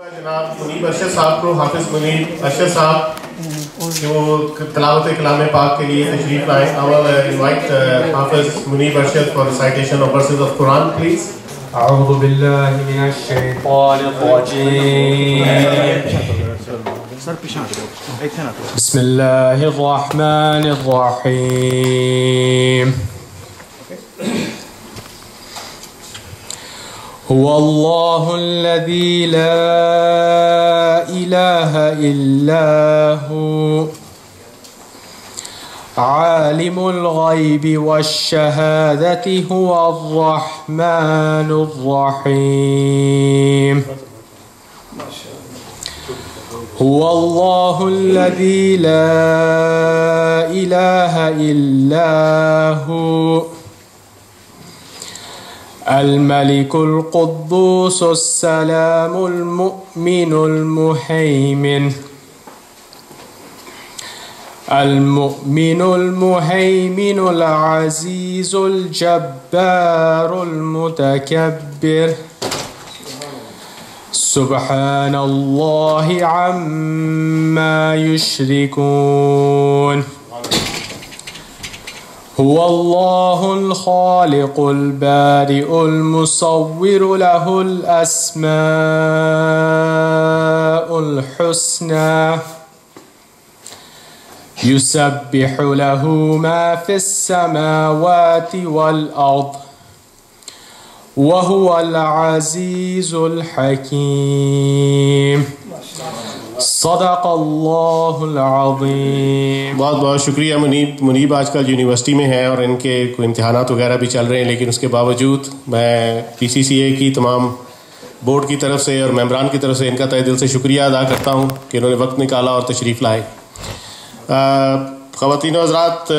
جناب منیب ارشد صاحب کو حافظ منیب ارشد صاحب جو تلاوت کلام پاک کے لیے تشریف لائیں. I will invite حافظ منیب Arshad for recitation of verses of Quran, please. اعوذ باللہ من الشیطان الرجیم. بسم اللہ الرحمن الرحیم. هو الله الذي لا إله إلا هو عالم الغيب والشهادة هو الرحمن الرحيم. هو الله الذي لا إله إلا هو الملك القدوس السلام المؤمن المهيمن العزيز الجبار المتكبر. سبحان الله عما يشركون. هو الله الخالق البارئ المصور له الأسماء الحسنى يسبح له ما في السماوات والأرض وهو العزيز الحكيم. صدق اللہ العظیم. بہت بہت شکریہ منیب آج کل یونیورسٹی میں ہیں اور ان کے کوئی امتحانات وغیرہ بھی چل رہے ہیں، لیکن اس کے باوجود میں PCCA کی تمام بورڈ کی طرف سے اور ممبران کی طرف سے ان کا تہہ دل سے شکریہ ادا کرتا ہوں کہ انہوں نے وقت نکالا اور تشریف لائے. خواتین و حضرات،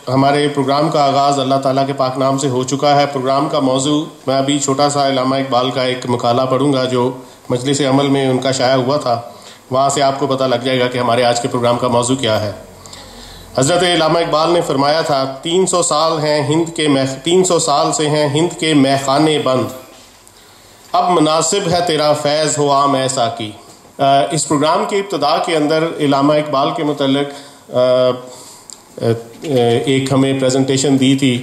ہمارے پروگرام کا آغاز اللہ تعالیٰ کے پاک نام سے ہو چکا ہے. پروگرام کا موضوع میں ابھی چھوٹا سا علامہ اقبال کا ایک مقالہ پڑھوں گا جو مجلس عمل میں ان کا شائع ہوا تھا. وہاں سے آپ کو پتہ لگ جائے گا کہ ہمارے آج کے پروگرام کا موضوع کیا ہے. حضرت علامہ اقبال نے فرمایا تھا 300 سال سے ہیں ہند کے میخانے بند، اب مناسب ہے تیرا فیض ہو عام ایسا کی. اس پروگرام کی ابتدا کے اندر علامہ اقبال کے متعلق ایک ہمیں پریزنٹیشن دی تھی.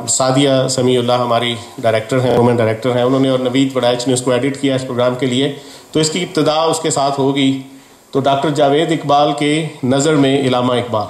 سعدیہ سمیع اللہ ہماری ڈائریکٹر ہیں، وومن ڈائریکٹر ہیں، انہوں نے اور نوید وڈائچ نے اس کو ایڈٹ کیا اس پروگرام کے لیے. تو اس کی ابتدا اس کے ساتھ ہوگی. تو ڈاکٹر جاوید اقبال کے نظر میں علامہ اقبال.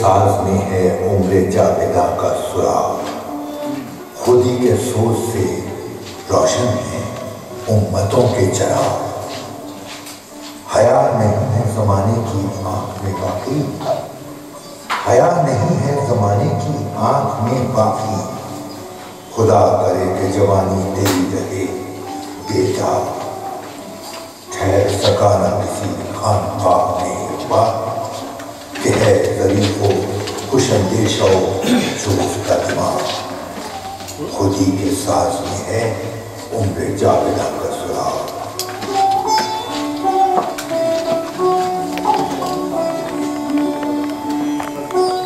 ساز میں ہے عمر جاویدہ کا سراغ، خودی کے سوز سے روشن ہے امتوں کے چراغ. حیا نہیں ہے زمانے کی آنکھ میں باقی، حیا نہیں ہے زمانے کی آنکھ میں باقی. خدا کرے کہ جوانی تیری رہے بیٹا، ٹھہر سکا نہ کسی خانقاہ میں بات کہ ہے ظریف ہو خوش اندیش ہو چوز کا دماغ. خودی کے ساز میں ہے عمر جاویدہ کا سراغ.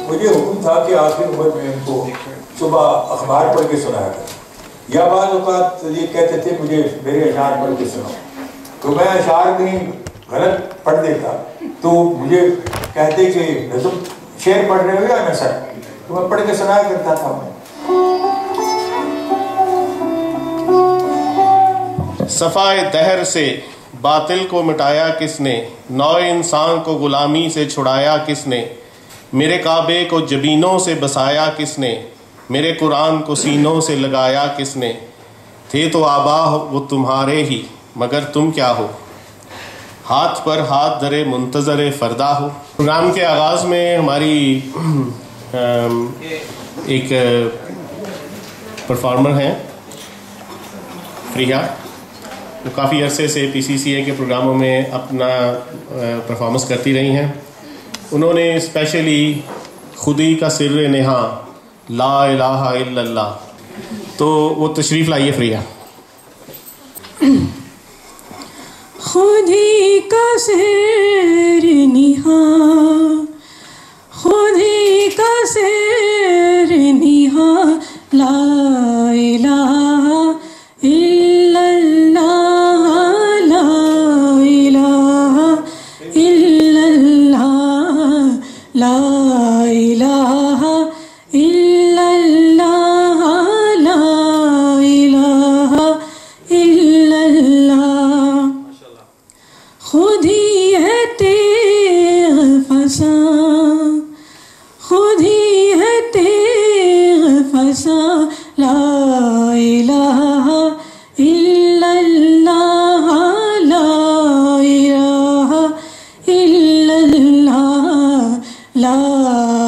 مجھے حکم تھا کہ آخر عمر میں ان کو صبح اخبار پڑھ کے سنایا کریں، یا بعض اوقات یہ کہتے تھے مجھے میرے اشعار پڑھ کے سناؤ. تو میں اشعار کہیں غلط پڑھ دیتا تو مجھے کہتے کہ نظم شعر پڑھ رہے ہو یا نثر، تو میں پڑھ کے سنایا کرتا تھا. صفائے دہر سے باطل کو مٹایا کس نے، نوع انسان کو غلامی سے چھڑایا کس نے. میرے کعبے کو جبینوں سے بسایا کس نے، میرے قرآن کو سینوں سے لگایا کس نے. تھے تو آبا وہ تمہارے ہی مگر تم کیا ہو، ہاتھ پر ہاتھ دھرے منتظر فردا ہو. پروگرام کے آغاز میں ہماری ایک پرفارمر ہیں فریہ، وہ کافی عرصے سے PCCA کے پروگراموں میں اپنا پرفارمنس کرتی رہی ہیں. انہوں نے اسپیشلی خودی کا سر نہاں لا الہ الا اللہ، تو وہ تشریف لائیے فریہ. خودی کا سر نہاں، خودی کا سر نہاں، لا الہ الا اللہ، لا الہ الا اللہ، لا الہ الا اللہ، لا الہ الا اللہ. خود ہی ہے تیغ فساں، خود ہی ہے تیغ فساں، لا الہ الا اللہ، لا الہ الا اللہ، لا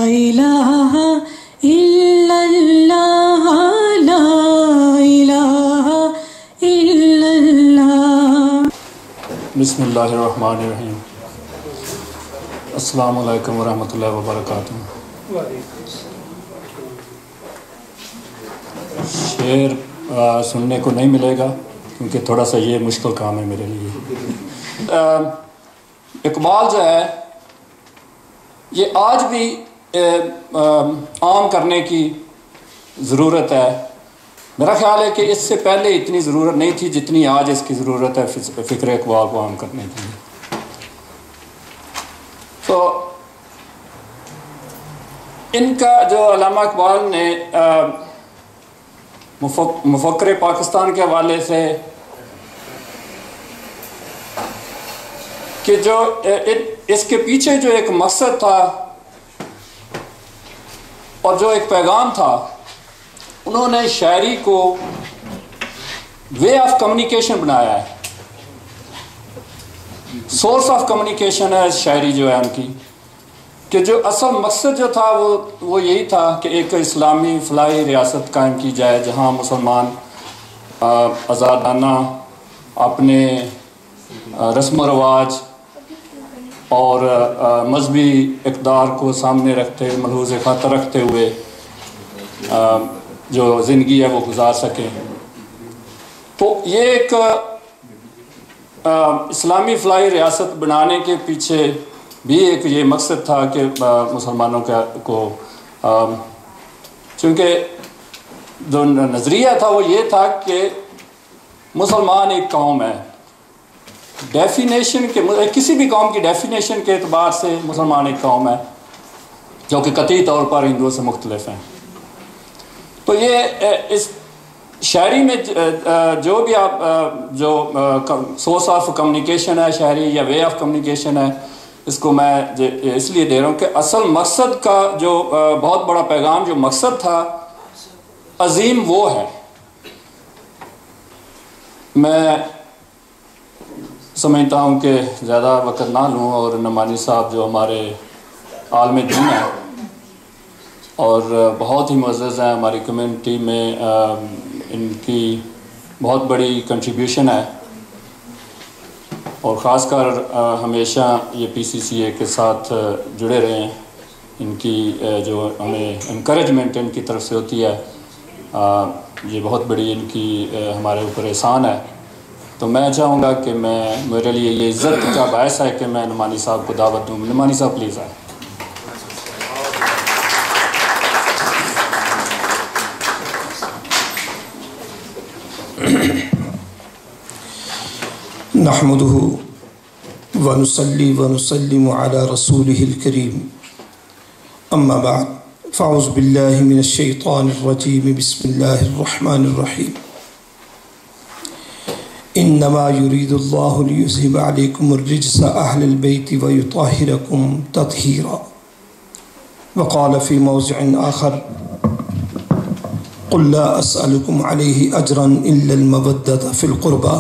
الہ الا اللہ، لا الہ الا اللہ. بسم اللہ الرحمن الرحیم. السلام علیکم ورحمۃ اللہ وبرکاتہ. شعر سننے کو نہیں ملے گا کیونکہ تھوڑا سا یہ مشکل کام ہے میرے لیے. اقبال جو ہے یہ آج بھی عام کرنے کی ضرورت ہے. میرا خیال ہے کہ اس سے پہلے اتنی ضرورت نہیں تھی جتنی آج اس کی ضرورت ہے فکر اقبال کو عام کرنے کے لیے. تو ان کا جو علامہ اقبال نے مفکر پاکستان کے حوالے سے کہ جو اس کے پیچھے جو ایک مقصد تھا اور جو ایک پیغام تھا، انہوں نے شاعری کو وے آف کمیونیکیشن بنایا ہے. سورس آف کمیونیکیشن ہے شاعری جو ہے ان کی، کہ جو اصل مقصد جو تھا وہ یہی تھا کہ ایک اسلامی فلاحی ریاست قائم کی جائے جہاں مسلمان آزادانہ اپنے رسم و رواج اور مذہبی اقدار کو سامنے رکھتے، ملحوظ خاطر رکھتے ہوئے جو زندگی ہے وہ گزار سکیں. تو یہ ایک اسلامی فلاحی ریاست بنانے کے پیچھے بھی ایک یہ مقصد تھا کہ مسلمانوں کو چونکہ جو نظریہ تھا وہ یہ تھا کہ مسلمان ایک قوم ہے. ڈیفینیشن کے کسی بھی قوم کی ڈیفینیشن کے اعتبار سے مسلمان ایک قوم ہے جو کہ قطعی طور پر ہندوؤں سے مختلف ہیں. تو یہ اس شاعری میں جو بھی آپ جو سورس آف کمیونیکیشن ہے شاعری یا وے آف کمیونیکیشن ہے، اس کو میں اس لیے دے رہا ہوں کہ اصل مقصد کا جو بہت بڑا پیغام جو مقصد تھا عظیم وہ ہے. میں سمجھتا ہوں کہ زیادہ وقت نہ لوں اور نعمانی صاحب جو ہمارے عالم دین ہیں اور بہت ہی معزز ہیں ہماری کمیونٹی میں، ان کی بہت بڑی کنٹریبیوشن ہے اور خاص کر ہمیشہ یہ PCCA کے ساتھ جڑے رہے ہیں. ان کی جو ہمیں انکریجمنٹ ان کی طرف سے ہوتی ہے یہ بہت بڑی ان کی ہمارے اوپر احسان ہے. تو میں چاہوں گا کہ میرے لیے یہ عزت کا باعث ہے کہ میں نعمانی صاحب کو دعوت دوں. نعمانی صاحب پلیز آئے. نحمده ونصلي ونسلم على رسوله الكريم اما بعد فاعوذ بالله من الشيطان الرجيم بسم الله الرحمن الرحيم انما يريد الله ليذهب عليكم الرجس اهل البيت ويطهركم تطهيرا وقال في موضع آخر قل لا اسألكم عليه اجرا الا المودة في القربى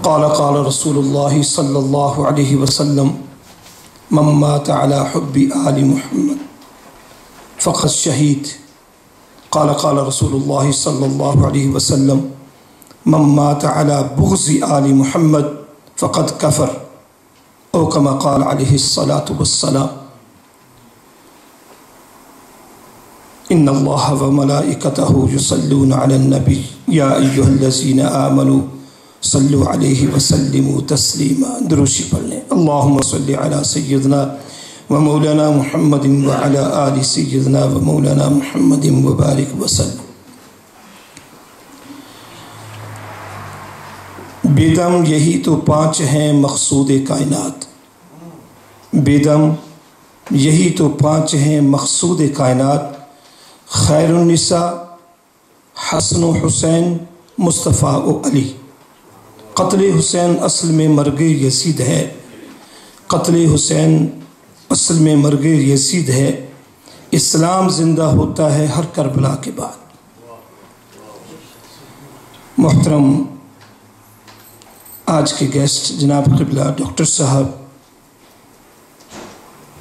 قال رسول الله صلى الله عليه وسلم من مات على حب آل محمد فقد شهيد قال رسول الله صلى الله عليه وسلم من مات علی بغض آل محمد فقد کفر او کما قال علیہ الصلاۃ والسلام ان اللہ وملائکتہ یصلون علی النبی یا ایھا الذین آمنوا صلوا علیہ وسلموا تسلیما. دروشی پڑھ لیں. اللہم صلی علی سیدنا و مولانا محمد وعلی آل سیدنا و مولانا محمد وبارک وسلم. بیدم یہی تو 5 ہیں مقصود کائنات. بیدم یہی تو 5 ہیں مقصود کائنات. خیر النساء حسن و حسین مصطفیٰ و علی. قتل حسین اصل میں مرگ یزید ہے. قتل حسین اصل میں مرگ یزید ہے. اسلام زندہ ہوتا ہے ہر کربلا کے بعد. محترم آج کے گیسٹ جناب قبلہ ڈاکٹر صاحب،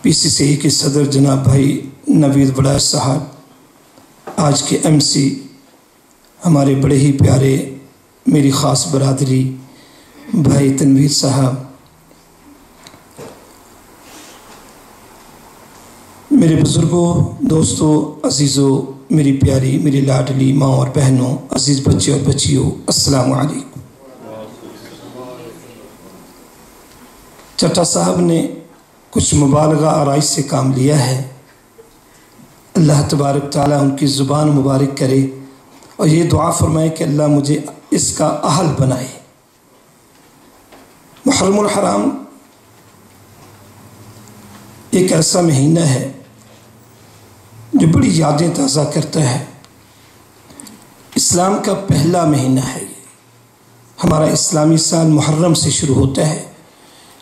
PCCI کے صدر جناب بھائی نوید بڑاش صاحب، آج کے MC ہمارے بڑے ہی پیارے میری خاص برادری بھائی تنویر صاحب، میرے بزرگوں، دوستوں، عزیزوں، میری پیاری، میری لاڈلی ماں اور بہنوں، عزیز بچے اور بچیوں، السلام علیکم. چٹا صاحب نے کچھ مبالغہ آرائش سے کام لیا ہے. اللہ تبارک تعالیٰ ان کی زبان مبارک کرے اور یہ دعا فرمائے کہ اللہ مجھے اس کا اہل بنائے. محرم الحرام ایک ایسا مہینہ ہے جو بڑی یادیں تازہ کرتا ہے. اسلام کا پہلا مہینہ ہے یہ. ہمارا اسلامی سال محرم سے شروع ہوتا ہے،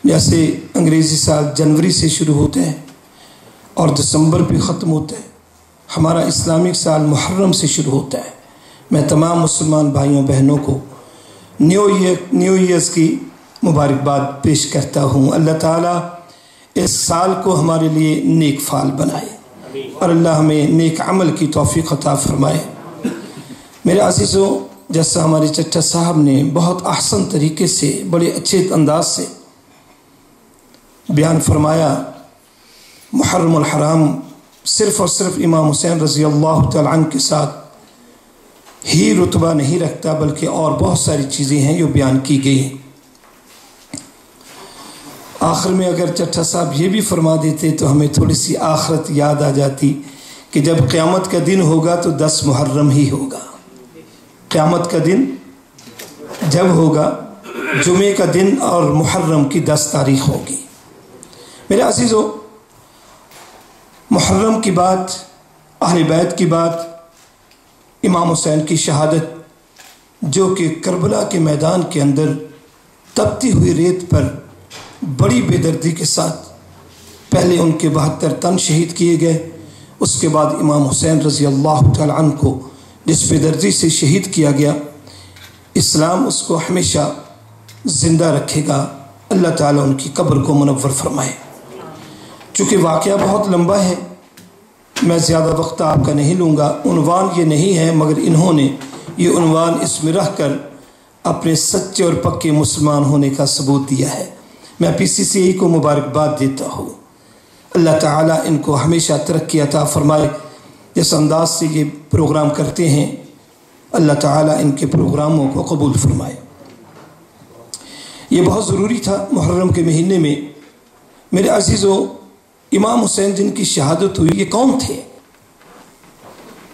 جیسے انگریزی سال جنوری سے شروع ہوتا ہے اور دسمبر پہ ختم ہوتا ہے. ہمارا اسلامک سال محرم سے شروع ہوتا ہے. میں تمام مسلمان بھائیوں بہنوں کو نیو ایئرز کی مبارکباد پیش کرتا ہوں. اللہ تعالیٰ اس سال کو ہمارے لیے نیک فال بنائے اور اللہ ہمیں نیک عمل کی توفیق عطا فرمائے. میرے عزیزوں، جیسا ہمارے چچا صاحب نے بہت احسن طریقے سے بڑے اچھے انداز سے بیان فرمایا، محرم الحرام صرف اور صرف امام حسین رضی اللہ تعالیٰ عنہ کے ساتھ ہی رتبہ نہیں رکھتا، بلکہ اور بہت ساری چیزیں ہیں جو بیان کی گئی ہیں. آخر میں اگر چٹھا صاحب یہ بھی فرما دیتے تو ہمیں تھوڑی سی آخرت یاد آ جاتی کہ جب قیامت کا دن ہوگا تو 10 محرم ہی ہوگا. قیامت کا دن جب ہوگا جمعے کا دن اور محرم کی 10 تاریخ ہوگی. میرے عزیزوں، محرم کی بات، اہل بیت کی بات، امام حسین کی شہادت جو کہ کربلا کے میدان کے اندر تپتی ہوئی ریت پر بڑی بے دردی کے ساتھ پہلے ان کے 72 تن شہید کیے گئے، اس کے بعد امام حسین رضی اللہ تعالیٰ عنہ کو جس بے دردی سے شہید کیا گیا، اسلام اس کو ہمیشہ زندہ رکھے گا. اللہ تعالیٰ ان کی قبر کو منور فرمائے. چونکہ واقعہ بہت لمبا ہے، میں زیادہ وقت آپ کا نہیں لوں گا. عنوان یہ نہیں ہے، مگر انہوں نے یہ عنوان اس میں رہ کر اپنے سچے اور پکے مسلمان ہونے کا ثبوت دیا ہے. میں PCCI کو مبارکباد دیتا ہوں. اللہ تعالیٰ ان کو ہمیشہ ترقی عطا فرمائے. جس انداز سے یہ پروگرام کرتے ہیں، اللہ تعالیٰ ان کے پروگراموں کو قبول فرمائے. یہ بہت ضروری تھا محرم کے مہینے میں. میرے عزیزوں، امام حسین جن کی شہادت ہوئی، یہ کون تھے؟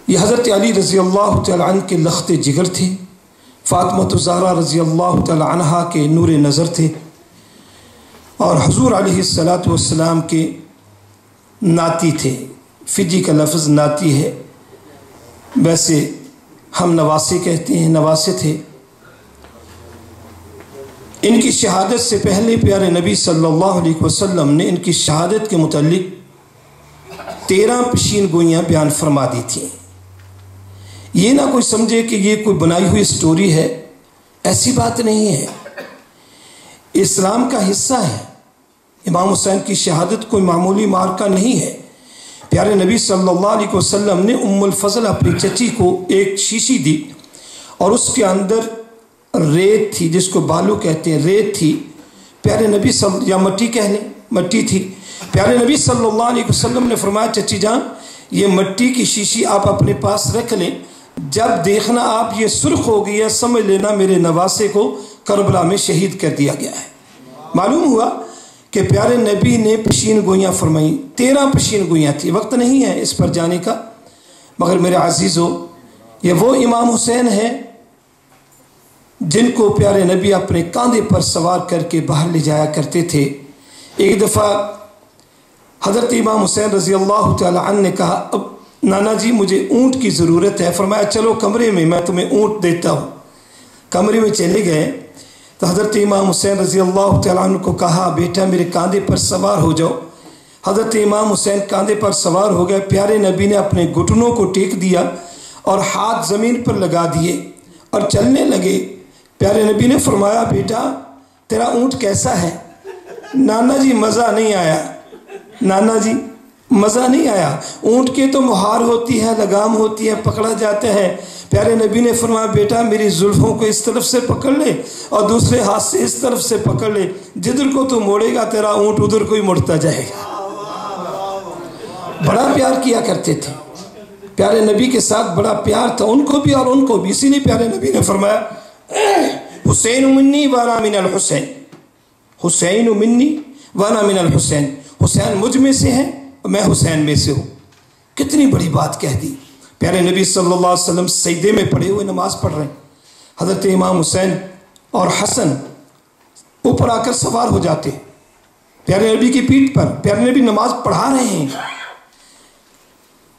یہ حضرت علی رضی اللہ تعالیٰ عنہ کے لخت جگر تھے. فاطمہ الزہرا رضی اللہ تعالیٰ عنہا کے نور نظر تھے اور حضور علیہ الصلاۃ والسلام کے ناتی تھے. فجی کا لفظ ناتی ہے، ویسے ہم نواسے کہتے ہیں، نواسے تھے. ان کی شہادت سے پہلے پیارے نبی صلی اللہ علیہ وسلم نے ان کی شہادت کے متعلق 13 پیشین گوئیاں بیان فرما دی تھیں. یہ نہ کوئی سمجھے کہ یہ کوئی بنائی ہوئی سٹوری ہے، ایسی بات نہیں ہے. اسلام کا حصہ ہے. امام حسین کی شہادت کوئی معمولی مارکہ نہیں ہے. پیارے نبی صلی اللہ علیہ وسلم نے ام الفضل اپنی چچی کو ایک شیشی دی اور اس کے اندر ریت تھی، جس کو بالو کہتے ہیں، ریت تھی، پیارے نبی یا مٹی کہہ لیں، مٹی تھی. پیارے نبی صلی اللہ علیہ وسلم نے فرمایا چچی جان یہ مٹی کی شیشی آپ اپنے پاس رکھ لیں، جب دیکھنا آپ یہ سرخ ہو گئی ہے سمجھ لینا میرے نواسے کو کربلا میں شہید کر دیا گیا ہے. معلوم ہوا کہ پیارے نبی نے پشین گوئیاں فرمائیں، 13 پشین گوئیاں تھی. وقت نہیں ہے اس پر جانے کا، مگر میرے عزیزو یہ وہ امام حسین ہیں جن کو پیارے نبی اپنے کاندھے پر سوار کر کے باہر لے جایا کرتے تھے. ایک دفعہ حضرت امام حسین رضی اللہ تعالی عنہ نے کہا اب نانا جی مجھے اونٹ کی ضرورت ہے. فرمایا چلو کمرے میں تمہیں اونٹ دیتا ہوں. کمرے میں چلے گئے تو حضرت امام حسین رضی اللہ تعالیٰ عنہ کو کہا بیٹا میرے کاندھے پر سوار ہو جاؤ. حضرت امام حسین کاندھے پر سوار ہو گئے. پیارے نبی نے اپنے گھٹنوں کو ٹیک دیا اور ہاتھ زمین پر لگا دیے اور چلنے لگے. پیارے نبی نے فرمایا بیٹا تیرا اونٹ کیسا ہے؟ نانا جی مزہ نہیں آیا، نانا جی مزہ نہیں آیا. اونٹ کے تو مہار ہوتی ہے، لگام ہوتی ہے، پکڑا جاتا ہے. پیارے نبی نے فرمایا بیٹا میری زلفوں کو اس طرف سے پکڑ لے اور دوسرے ہاتھ سے اس طرف سے پکڑ لے، جدھر کو تو موڑے گا تیرا اونٹ ادھر کو ہی مڑتا جائے گا. بڑا پیار کیا کرتے تھے پیارے نبی کے ساتھ، بڑا پیار تھا ان کو بھی اور ان کو بھی. اسی لیے پیارے نبی نے فرمایا حسین منی وانا من الحسین، حسین منی وانا من الحسین، حسین مجھ میں سے ہیں میں حسین میں سے ہوں. کتنی بڑی بات کہہ دی. پیارے نبی صلی اللہ علیہ وسلم سجدے میں پڑے ہوئے نماز پڑھ رہے ہیں. حضرت امام حسین اور حسن اوپر آ کر سوار ہو جاتے ہیں پیارے نبی کی پیٹھ پر. پیارے نبی نماز پڑھا رہے ہیں،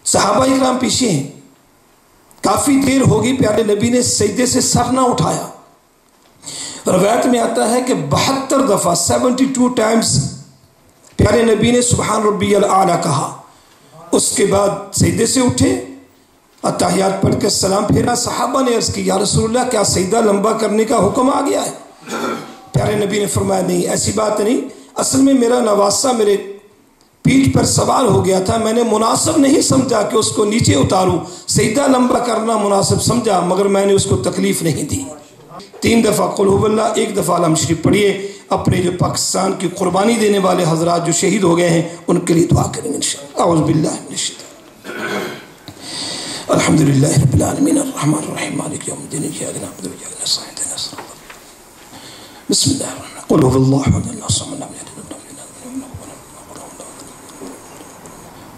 صحابہ اکرام پیچھے ہیں. کافی دیر ہوگی پیارے نبی نے سجدے سے سر نہ اٹھایا. روایت میں آتا ہے کہ 72 دفعہ 72 ٹائمز پیارے نبی نے سبحان ربی الاعلیٰ کہا. اس کے بعد سجدے سے اٹھے، اتحیات پڑھ کے سلام پھیرا. صحابہ نے عرض کی یا رسول اللہ کیا سجدہ لمبا کرنے کا حکم آ گیا ہے؟ پیارے نبی نے فرمایا نہیں ایسی بات نہیں، اصل میں میرا نواسہ میرے پیٹھ پر سوار ہو گیا تھا، میں نے مناسب نہیں سمجھا کہ اس کو نیچے اتاروں، سجدہ لمبا کرنا مناسب سمجھا مگر میں نے اس کو تکلیف نہیں دی. 3 دفعہ قل هو اللہ، 1 دفعہ علم شریف پڑھیے. اپنے جو پاکستان کی قربانی دینے والے حضرات جو شہید ہو گئے ہیں ان کے لیے دعا کریں گے انشاءاللہ. اعوذ باللہ من الشیطان. الحمد للہ رب العالمین الرحمن الرحیم مالک یوم الدین ایاک نعبد و ایاک نستعین اهدنا الصراط المستقیم. بسم اللہ الرحمن الرحیم. قل هو اللہ احد اللہ الصمد لم یلد ولم یولد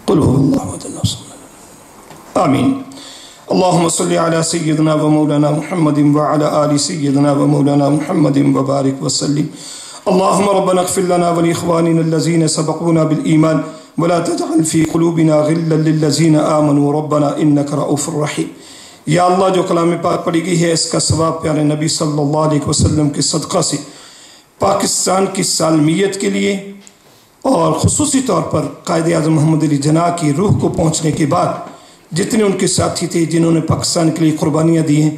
قل هو اللہ احد اللہ الصمد. آمین. اللهم صل على سيدنا ومولانا محمد وعلى آل سيدنا ومولانا محمد وبارك وسلم. اللهم ربنا اغفر لنا ولإخواننا الذين سبقونا بالإيمان ولا تجعل في قلوبنا غلا للذين آمنوا ربنا إنك رؤوف رحيم. یا اللہ جو کلام پاک پڑھی گئی ہے اس کا ثواب پیارے نبی صلی اللہ علیہ وسلم کے صدقہ سے پاکستان کی سالمیت کے لیے اور خصوصی طور پر قائد اعظم محمد علی جناح کی روح کو پہنچنے کے بعد جتنے ان کے ساتھی تھے جنہوں نے پاکستان کے لیے قربانیاں دی ہیں،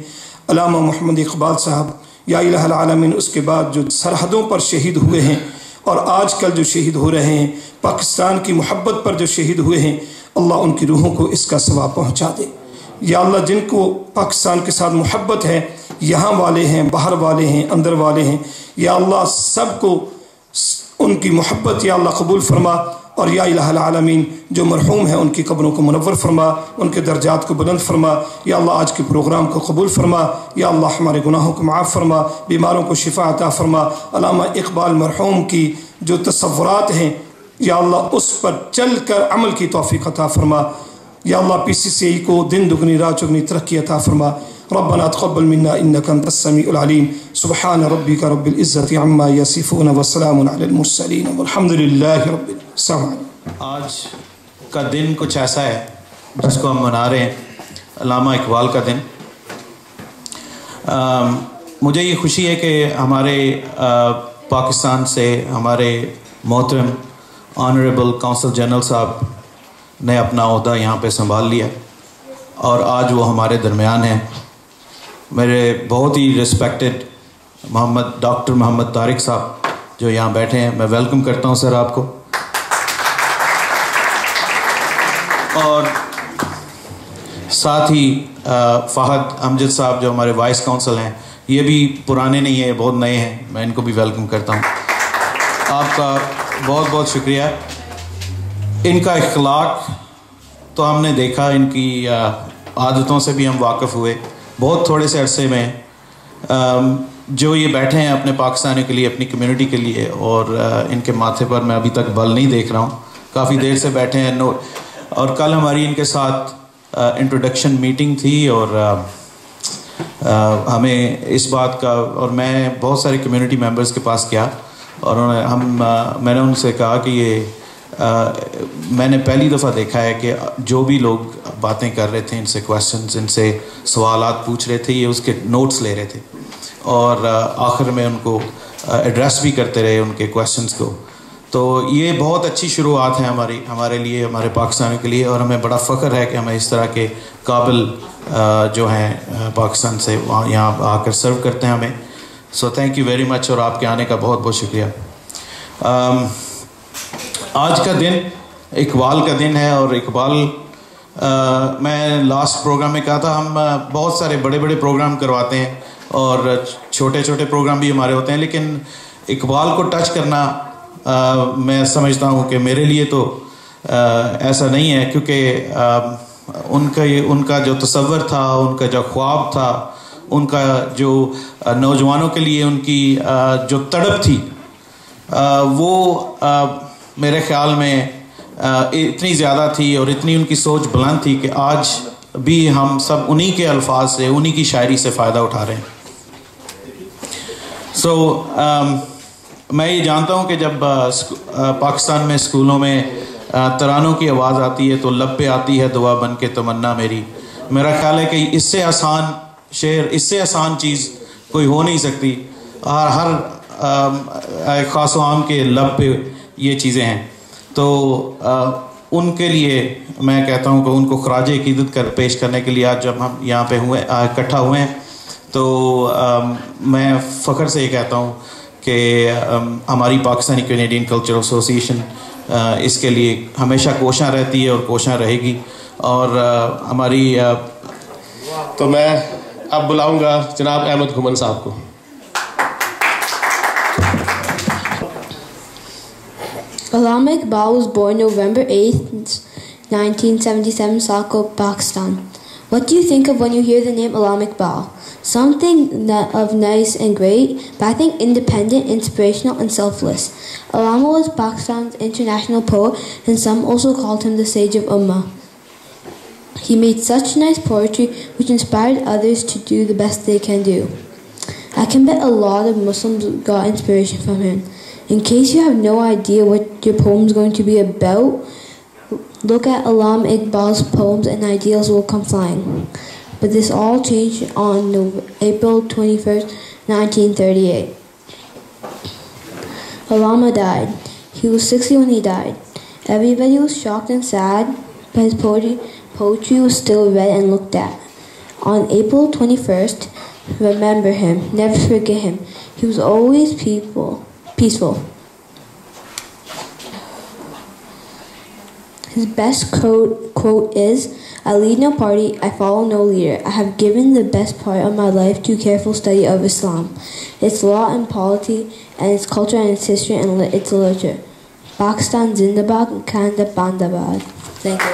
علامہ محمد اقبال صاحب یا الہ العالمین، اس کے بعد جو سرحدوں پر شہید ہوئے ہیں اور آج کل جو شہید ہو رہے ہیں پاکستان کی محبت پر جو شہید ہوئے ہیں، اللہ ان کی روحوں کو اس کا ثواب پہنچا دے. یا اللہ جن کو پاکستان کے ساتھ محبت ہے، یہاں والے ہیں، باہر والے ہیں، اندر والے ہیں، یا اللہ سب کو ان کی محبت یا اللہ قبول فرما. اور یا الہ العالمین جو مرحوم ہیں ان کی قبروں کو منور فرما، ان کے درجات کو بلند فرما. یا اللہ آج کے پروگرام کو قبول فرما. یا اللہ ہمارے گناہوں کو معاف فرما، بیماروں کو شفا عطا فرما. علامہ اقبال مرحوم کی جو تصورات ہیں یا اللہ اس پر چل کر عمل کی توفیق عطا فرما. یا اللہ PCCI کو دن دگنی رات چگنی ترقی عطا فرما. ربنا تقبل منا انك انت السميع العليم. سبحان ربك رب العزة عما يصفون وسلام على المرسلين والحمد لله رب العالمين. آج کا دن کچھ ایسا ہے جس کو ہم منا رہے ہیں، علامہ اقبال کا دن. مجھے یہ خوشی ہے کہ ہمارے پاکستان سے ہمارے محترم آنریبل کونسل جنرل صاحب نے اپنا عہدہ یہاں پہ سنبھال لیا اور آج وہ ہمارے درمیان ہیں. میرے بہت ہی ریسپیکٹڈ ڈاکٹر محمد طارق صاحب جو یہاں بیٹھے ہیں، میں ویلکم کرتا ہوں سر آپ کو. اور ساتھ ہی فہد امجد صاحب جو ہمارے وائس کونسل ہیں یہ بھی پرانے نہیں ہیں، بہت نئے ہیں، میں ان کو بھی ویلکم کرتا ہوں. آپ کا بہت بہت شکریہ. ان کا اخلاق تو ہم نے دیکھا، ان کی عادتوں سے بھی ہم واقف ہوئے بہت تھوڑے سے عرصے میں. جو یہ بیٹھے ہیں اپنے پاکستانیوں کے لیے، اپنی کمیونٹی کے لیے، اور ان کے ماتھے پر میں ابھی تک بل نہیں دیکھ رہا ہوں، کافی دیر سے بیٹھے ہیں. اور کل ہماری ان کے ساتھ انٹروڈکشن میٹنگ تھی، اور ہمیں اس بات کا، اور میں بہت سارے کمیونٹی ممبرز کے پاس گیا، اور میں نے ان سے کہا کہ یہ میں نے پہلی دفعہ دیکھا ہے کہ جو بھی لوگ باتیں کر رہے تھے، ان سے کویسچنز، ان سے سوالات پوچھ رہے تھے، یہ اس کے نوٹس لے رہے تھے، اور آخر میں ان کو ایڈریس بھی کرتے رہے ان کے کویسچنز کو. تو یہ بہت اچھی شروعات ہے ہمارے لیے، ہمارے پاکستانیوں کے لیے، اور ہمیں بڑا فخر ہے کہ ہمیں اس طرح کے قابل جو ہیں پاکستان سے وہاں یہاں آ کر سرو کرتے ہیں ہمیں. سو تھینک یو ویری مچ، اور آپ کے آنے کا بہت بہت شکریہ. آج کا دن اقبال کا دن ہے، اور اقبال میں لاسٹ پروگرام میں کہا تھا، ہم بہت سارے بڑے بڑے پروگرام کرواتے ہیں اور چھوٹے چھوٹے پروگرام بھی ہمارے ہوتے ہیں، لیکن اقبال کو ٹچ کرنا میں سمجھتا ہوں کہ میرے لیے تو ایسا نہیں ہے، کیونکہ ان کا جو تصور تھا، ان کا جو خواب تھا، ان کا جو نوجوانوں کے لیے ان کی جو تڑپ تھی، وہ میرے خیال میں اتنی زیادہ تھی، اور اتنی ان کی سوچ بلند تھی کہ آج بھی ہم سب انہی کے الفاظ سے، انہی کی شاعری سے فائدہ اٹھا رہے ہیں. سو میں یہ جانتا ہوں کہ جب پاکستان میں اسکولوں میں ترانوں کی آواز آتی ہے تو لب پہ آتی ہے دعا بن کے تمنا میری. میرا خیال ہے کہ اس سے آسان شعر، اس سے آسان چیز کوئی ہو نہیں سکتی. ہر خاص و عام کے لب پہ یہ چیزیں ہیں. تو ان کے لیے میں کہتا ہوں کہ ان کو خراج عقیدت کر پیش کرنے کے لیے آج جب ہم یہاں پہ اکٹھا ہوئے ہیں، تو میں فخر سے یہ کہتا ہوں کہ ہماری پاکستانی کینیڈین کلچر ایسوسی ایشن اس کے لیے ہمیشہ کوشاں رہتی ہے اور کوشاں رہے گی. اور ہماری تو میں اب بلاؤں گا جناب احمد گھمن صاحب کو. Allama Iqbal was born November 8th, 1977, Sialkot, Pakistan. What do you think of when you hear the name Allama Iqbal? Something of nice and great, but I think independent, inspirational, and selfless. Allama was Pakistan's international poet, and some also called him the Sage of Ummah. He made such nice poetry which inspired others to do the best they can do. I can bet a lot of Muslims got inspiration from him. In case you have no idea what your poem is going to be about, look at Allama Iqbal's poems and ideals will come flying. But this all changed on April 21st, 1938. Allama died. He was 60 when he died. Everybody was shocked and sad, but his poetry was still read and looked at. On April 21st, remember him, never forget him. He was always peaceful. His best quote is, "I lead no party, I follow no leader. I have given the best part of my life to careful study of Islam, its law and polity, and its culture and its history and its literature. Pakistan Zindabad, Kanda Bandabad." Thank you.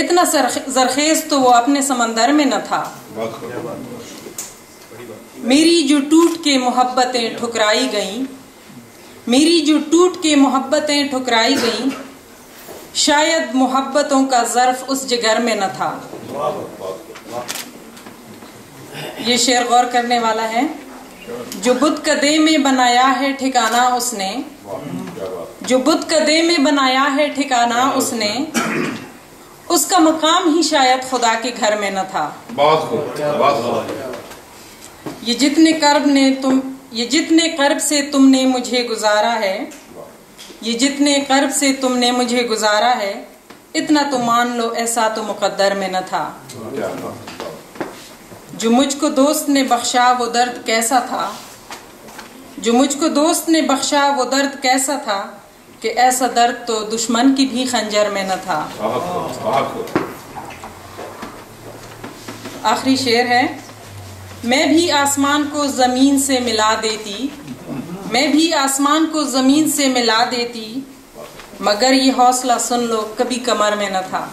اتنا زرخیز تو وہ اپنے سمندر میں نہ تھا. میری جو ٹوٹ کے محبتیں ٹھکرائی گئیں، میری جو ٹوٹ کے محبتیں ٹھکرائی گئیں، شاید محبتوں کا ظرف اس جگر میں نہ تھا. یہ شعر غور کرنے والا ہے. جو بت کدے میں بنایا ہے ٹھکانہ اس نے، جو بت کدے میں بنایا ہے ٹھکانہ اس نے، اس کا مقام ہی شاید خدا کے گھر میں نہ تھا. یہ جتنے قرب سے تم نے مجھے گزارا ہے، یہ جتنے قرب سے تم نے مجھے گزارا ہے، اتنا تو مان لو ایسا تو مقدر میں نہ تھا. جو مجھ کو دوست نے بخشا وہ درد کیسا تھا، جو مجھ کو دوست نے بخشا وہ درد کیسا تھا، کہ ایسا درد تو دشمن کی بھی خنجر میں نہ تھا. آخری شعر ہے. میں بھی آسمان کو زمین سے ملا دیتی، میں بھی آسمان کو زمین سے ملا دیتی، مگر یہ حوصلہ سن لو کبھی کمر میں نہ تھا.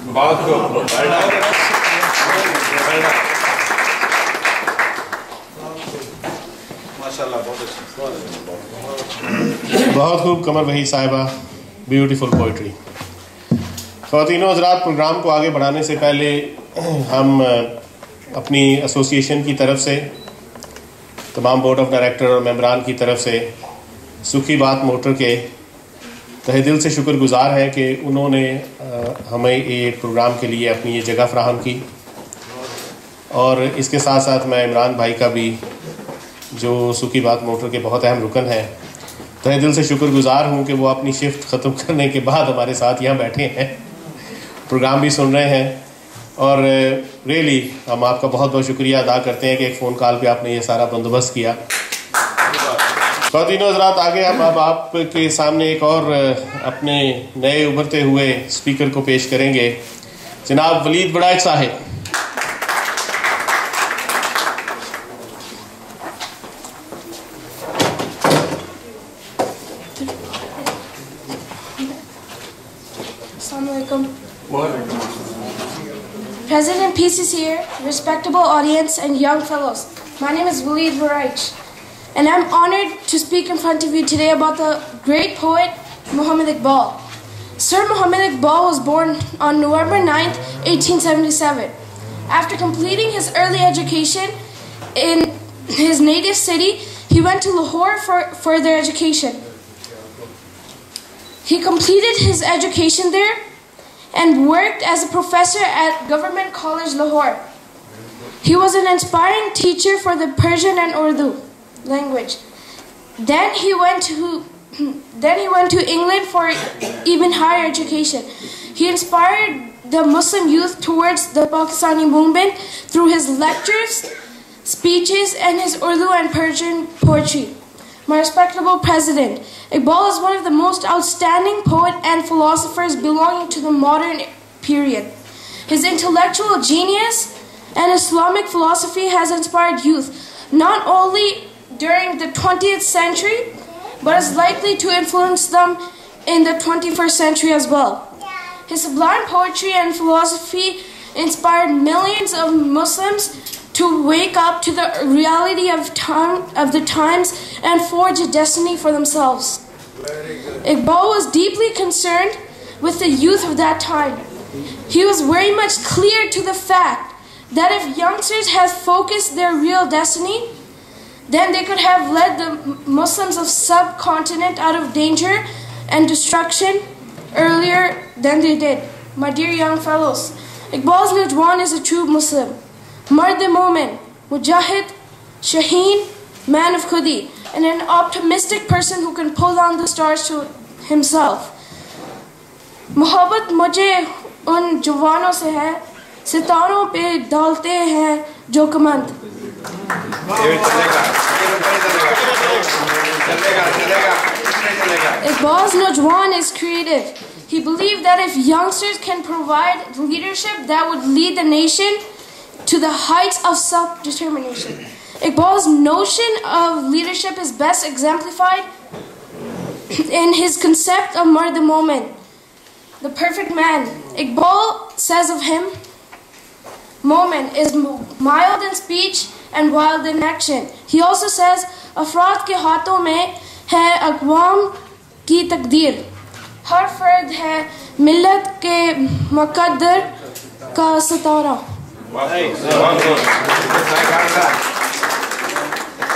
بہت خوب قمر وحید صاحبہ، بیوٹیفل پوئٹری. خواتین و حضرات، پروگرام کو آگے بڑھانے سے پہلے ہم اپنی ایسوسیشن کی طرف سے، تمام بورڈ آف ڈائریکٹر اور ممبران کی طرف سے سکھی بات موٹر کے تہہ دل سے شکر گزار ہیں کہ انہوں نے ہمیں یہ پروگرام کے لیے اپنی یہ جگہ فراہم کی. اور اس کے ساتھ ساتھ میں عمران بھائی کا بھی، جو سکھی بات موٹر کے بہت اہم رکن ہیں، تہہ دل سے شکر گزار ہوں کہ وہ اپنی شفٹ ختم کرنے کے بعد ہمارے ساتھ یہاں بیٹھے ہیں، پروگرام بھی سن رہے ہیں. اور ریئلی ہم آپ کا بہت بہت شکریہ ادا کرتے ہیں کہ ایک فون کال پہ آپ نے یہ سارا بندوبست کیا. خواتین و حضرات، آگے ہم اب آپ کے سامنے ایک اور اپنے نئے ابھرتے ہوئے اسپیکر کو پیش کریں گے، جناب ولید بڑائچ صاحب. President Peace is here, respectable audience and young fellows. My name is Walid Baraich, and I'm honored to speak in front of you today about the great poet Muhammad Iqbal. Sir Muhammad Iqbal was born on November 9th, 1877. After completing his early education in his native city, he went to Lahore for further education. He completed his education there and worked as a professor at Government College Lahore. He was an inspiring teacher for the Persian and Urdu language. Then he went to England for even higher education. He inspired the Muslim youth towards the Pakistani movement through his lectures, speeches, and his Urdu and Persian poetry. My respectable President, Iqbal is one of the most outstanding poets and philosophers belonging to the modern period. His intellectual genius and Islamic philosophy has inspired youth, not only during the 20th century, but is likely to influence them in the 21st century as well. His sublime poetry and philosophy inspired millions of Muslims to wake up to the reality of the times and forge a destiny for themselves. Iqbal was deeply concerned with the youth of that time. He was very much clear to the fact that if youngsters had focused their real destiny, then they could have led the Muslims of subcontinent out of danger and destruction earlier than they did. My dear young fellows, Iqbal's Najwan is a true Muslim. Mard Momin, Mujahid, Shaheen, man of Khudi, and an optimistic person who can pull down the stars to himself. Muhabbat mujhe un jwanon se hai, sitaron pe dalte hain jo kamand. Iqbal's Najwan is creative. He believed that if youngsters can provide leadership that would lead the nation to the heights of self-determination. Iqbal's notion of leadership is best exemplified in his concept of Mard Momin. the perfect man. Iqbal says of him, Momin is mild in speech and wild in action. He also says, افراد کے ہاتھوں میں ہے اقوام کی تقدیر. ہر فرد ہے ملت کے مقدر کا ستارہ.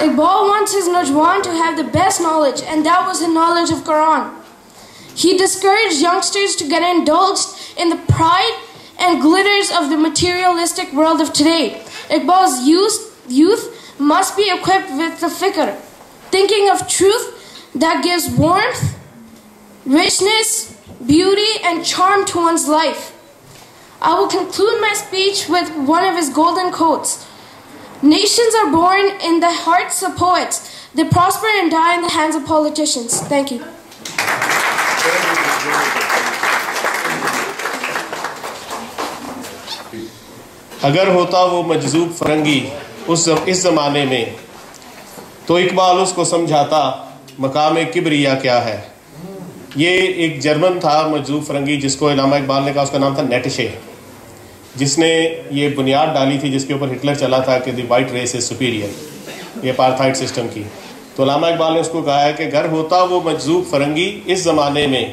Iqbal wants his Najwan to have the best knowledge, and that was the knowledge of Quran. He discouraged youngsters to get indulged in the pride and glitters of the materialistic world of today. Iqbal's youth must be equipped with the fikr, thinking of truth that gives warmth, richness, beauty, and charm to one's life. I will conclude my speech with one of his golden quotes. Nations are born in the hearts of poets. They prosper and die in the hands of politicians. Thank you. اگر ہوتا وہ مجذوب فرنگی اس زمانے میں تو اقبال اس کو سمجھاتا مقام کبریا کیا ہے. یہ ایک جرمن تھا مجذوب فرنگی جس کو علامہ اقبال نے کہا، اس کا نام تھا نیٹشے، جس نے یہ بنیاد ڈالی تھی جس کے اوپر ہٹلر چلا تھا کہ دی وائٹ ریس از سپیریئر، یہ اپارتھائڈ سسٹم کی. تو علامہ اقبال نے اس کو کہا ہے کہ اگر ہوتا وہ مجذوب فرنگی اس زمانے میں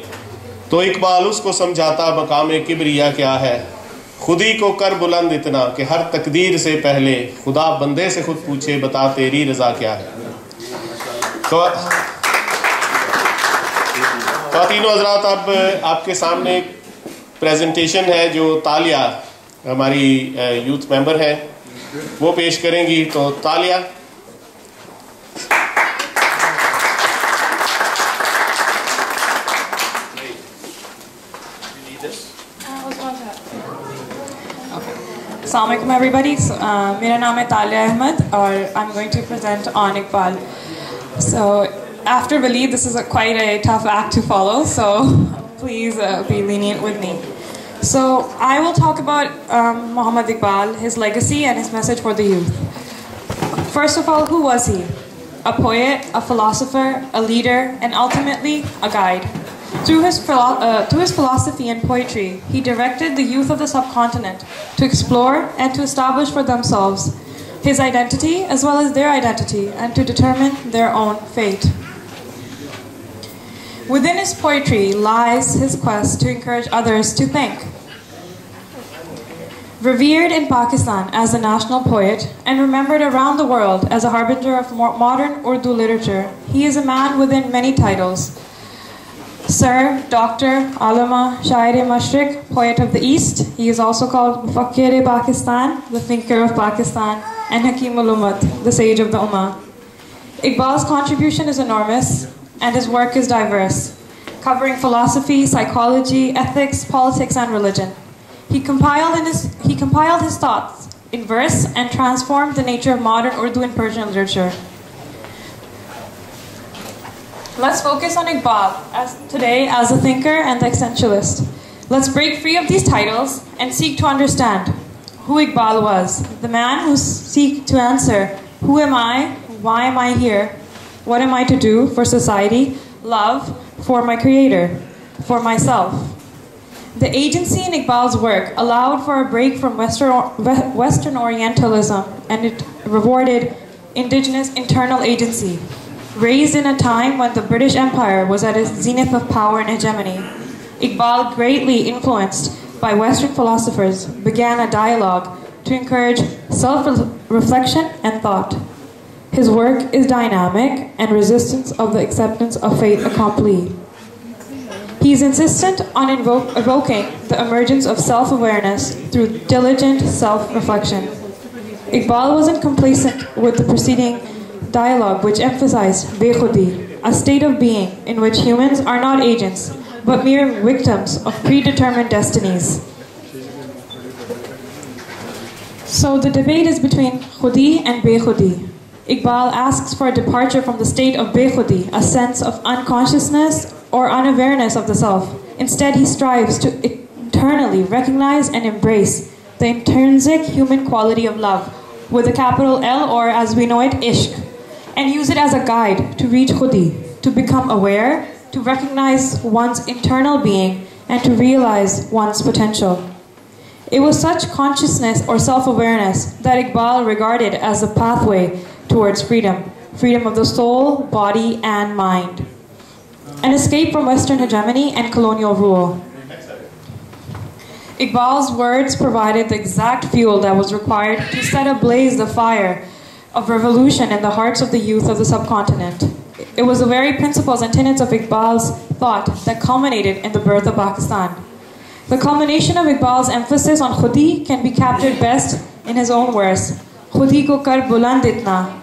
تو اقبال اس کو سمجھاتا مقام کبریا کیا ہے. خود ہی کو کر بلند اتنا کہ ہر تقدیر سے پہلے خدا بندے سے خود پوچھے بتا تیری رضا کیا ہے. خواتین و حضرات، اب آپ کے سامنے پریزنٹیشن ہے جو تالیہ ہماری یوتھ ممبر ہیں وہ پیش کریں گی. تو Taliya. Assalamu alaikum everybody. Mera naam hai Talia Ahmed or I'm going to present on Iqbal. So after Waleed, this is quite a tough act to follow, so please be lenient with me. So I will talk about Muhammad Iqbal, his legacy and his message for the youth. First of all, who was he? A poet, a philosopher, a leader, and ultimately a guide. Through his philosophy and poetry, he directed the youth of the subcontinent to explore and to establish for themselves his identity as well as their identity and to determine their own fate. Within his poetry lies his quest to encourage others to think. Revered in Pakistan as a national poet and remembered around the world as a harbinger of modern Urdu literature, he is a man within many titles. Sir, Doctor, Alama, Shair-e-Mashriq, Poet of the East. He is also called Mufakkir-e-Pakistan, the Thinker of Pakistan, and Hakim-ul-Ummat, the Sage of the Ummah. Iqbal's contribution is enormous, and his work is diverse, covering philosophy, psychology, ethics, politics, and religion. He compiled his thoughts in verse and transformed the nature of modern Urdu and Persian literature. Let's focus on Iqbal today as a thinker and existentialist. Let's break free of these titles and seek to understand who Iqbal was, the man who seeks to answer, who am I, why am I here, what am I to do for society, love, for my creator, for myself. The agency in Iqbal's work allowed for a break from Western Orientalism, and it rewarded indigenous internal agency. Raised in a time when the British Empire was at its zenith of power and hegemony, Iqbal, greatly influenced by Western philosophers, began a dialogue to encourage self-reflection and thought. His work is dynamic and resistance of the acceptance of fait accompli. He is insistent on evoking the emergence of self-awareness through diligent self-reflection. Iqbal wasn't complacent with the preceding dialogue which emphasized bekhudi, a state of being in which humans are not agents but mere victims of predetermined destinies. So the debate is between khudi and bekhudi. Iqbal asks for a departure from the state of bekhudi, a sense of unconsciousness or unawareness of the self. Instead, he strives to internally recognize and embrace the intrinsic human quality of love with a capital L, or as we know it, ishq, and use it as a guide to reach khudi, to become aware, to recognize one's internal being and to realize one's potential. It was such consciousness or self-awareness that Iqbal regarded as a pathway towards freedom, freedom of the soul, body, and mind, an escape from Western hegemony and colonial rule. Iqbal's words provided the exact fuel that was required to set ablaze the fire of revolution in the hearts of the youth of the subcontinent. It was the very principles and tenets of Iqbal's thought that culminated in the birth of Pakistan. The culmination of Iqbal's emphasis on khudi can be captured best in his own words. Khudi ko kar buland itna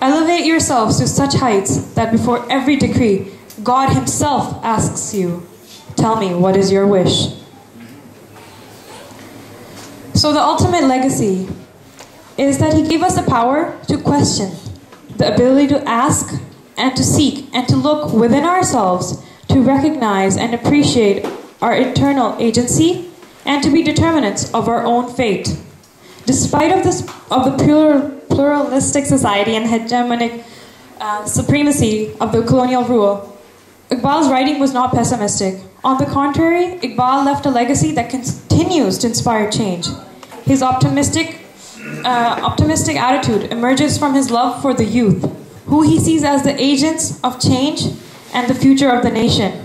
Elevate yourselves to such heights that before every decree, God Himself asks you, tell me, what is your wish? So the ultimate legacy is that He gave us the power to question, the ability to ask and to seek and to look within ourselves to recognize and appreciate our internal agency and to be determinants of our own fate. Despite of the pluralistic society and hegemonic supremacy of the colonial rule, Iqbal's writing was not pessimistic. On the contrary, Iqbal left a legacy that continues to inspire change. His optimistic attitude emerges from his love for the youth, who he sees as the agents of change and the future of the nation.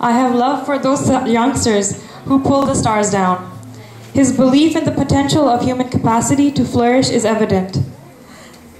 I have love for those youngsters who pull the stars down. His belief in the potential of human capacity to flourish is evident.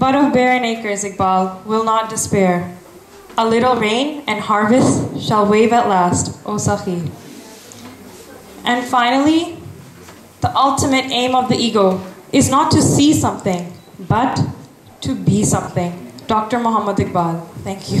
But of barren acres, Iqbal will not despair. A little rain and harvest shall wave at last, O Sakhi. And finally, the ultimate aim of the ego is not to see something, but to be something. Dr. Muhammad Iqbal. Thank you.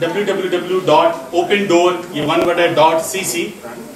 www.opendoor.cc।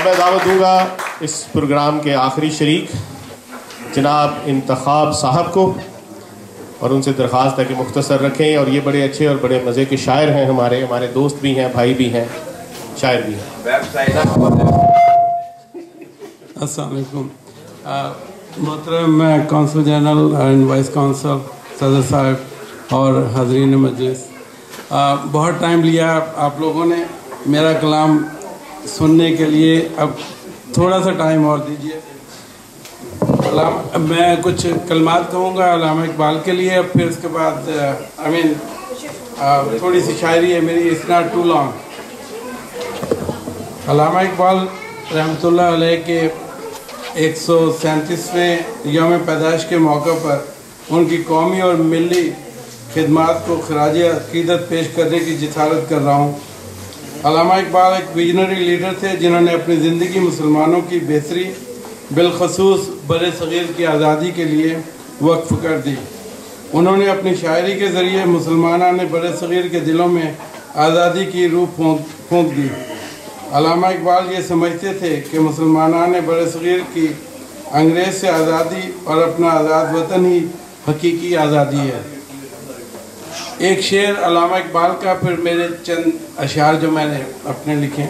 اب میں دعوت دوں گا اس programme کے آخری شریک جناب انتخاب صاحب کو، اور ان سے درخواست ہے کہ مختصر رکھیں، اور یہ بڑے اچھے اور بڑے مزے کے شاعر ہیں، ہمارے دوست بھی ہیں، بھائی بھی ہیں، شاعر بھی ہیں۔ السلام علیکم محترم میں consul general and vice consul صدر صاحب اور حاضرین مجلس، بہت ٹائم لیا آپ لوگوں نے میرا کلام سننے کے لیے، اب تھوڑا سا ٹائم اور دیجیے۔ میں کچھ کلمات کہوں گا علامہ اقبال کے لیے، پھر اس کے بعد تھوڑی سی شاعری ہے میری، اٹس ناٹ ٹو لانگ۔ علامہ اقبال رحمۃ اللہ علیہ کے 137ویں یوم پیدائش کے موقع پر ان کی قومی اور ملی خدمات کو خراج عقیدت پیش کرنے کی جسارت کر رہا ہوں۔ علامہ اقبال ایک ویژنری لیڈر تھے جنہوں نے اپنی زندگی مسلمانوں کی بہتری، بالخصوص بر صغیر کی آزادی کے لیے وقف کر دی۔ انہوں نے اپنی شاعری کے ذریعے مسلمانوں نے بر صغیر کے دلوں میں آزادی کی روح پھونک دی۔ علامہ اقبال یہ سمجھتے تھے کہ مسلمانوں نے بر صغیر کی انگریز سے آزادی اور اپنا آزاد وطن ہی حقیقی آزادی ہے۔ ایک شعر علامہ اقبال کا، پھر میرے چند اشعار جو میں نے اپنے لکھے۔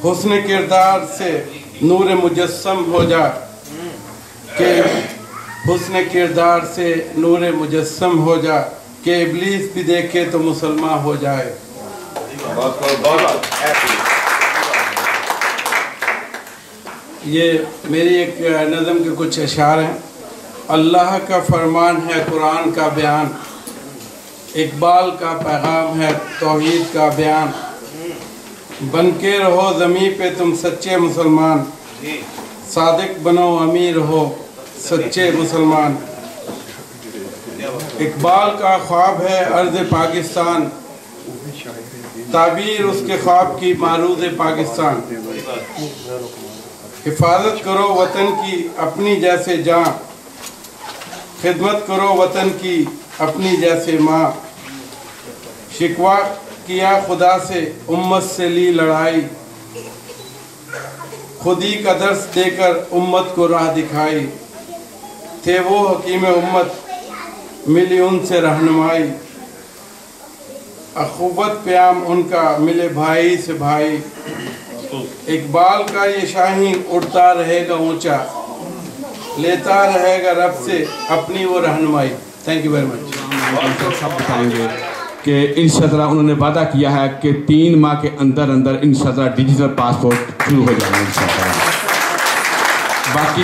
حسن کردار سے نور مجسم ہو جا کہ حسن کردار سے نور مجسم ہو جا کہ ابلیس بھی دیکھے تو مسلمان ہو جائے۔ یہ میری ایک نظم کے کچھ اشعار ہیں۔ اللہ کا فرمان ہے قرآن کا بیان، اقبال کا پیغام ہے توحید کا بیان، بن کے رہو زمین پہ تم سچے مسلمان، صادق بنو امیر ہو سچے مسلمان۔ اقبال کا خواب ہے ارض پاکستان، تعبیر اس کے خواب کی معروض پاکستان۔ حفاظت کرو وطن کی اپنی جیسے جان، خدمت کرو وطن کی اپنی جیسے ماں۔ شکوہ کیا خدا سے امت سے لی لڑائی، خودی کا درس دے کر امت کو راہ دکھائی۔ تھے وہ حکیم امت ملی ان سے رہنمائی، اخوت پیام ان کا ملے بھائی سے بھائی۔ اقبال کا یہ شاہین اڑتا رہے گا اونچا، لیتا رہے گا رب سے اپنی وہ رہنمائی۔ Thank you very much. سب بتائیں گے کہ انشاءاللہ انہوں نے وعدہ کیا ہے کہ 3 ماہ کے اندر انشاءاللہ ڈیجیٹل پاسپورٹ شروع ہو جائے گا انشاءاللہ۔ باقی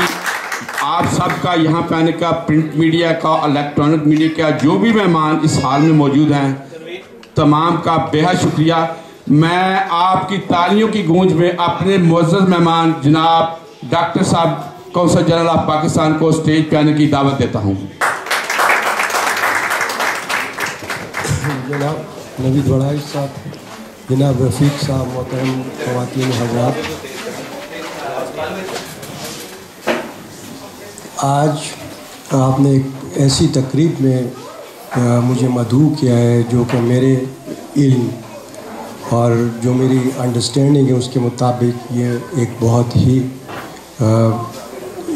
آپ سب کا یہاں پہ آنے کا، پرنٹ میڈیا کا، الیکٹرانک میڈیا کا، جو بھی مہمان اس حال میں موجود ہیں، تمام کا بے حد شکریہ۔ میں آپ کی تالیوں کی گونج میں اپنے معزز مہمان جناب ڈاکٹر صاحب کونسل جنرل آف پاکستان کو اسٹیج پہ آنے کی دعوت دیتا ہوں۔ جناب نوید وڑائی صاحب، جناب رفیق صاحب، محترم خواتین حضرات، آج آپ نے ایک ایسی تقریب میں مجھے مدعو کیا ہے جو کہ میرے علم اور جو میری انڈرسٹینڈنگ ہے اس کے مطابق یہ ایک بہت ہی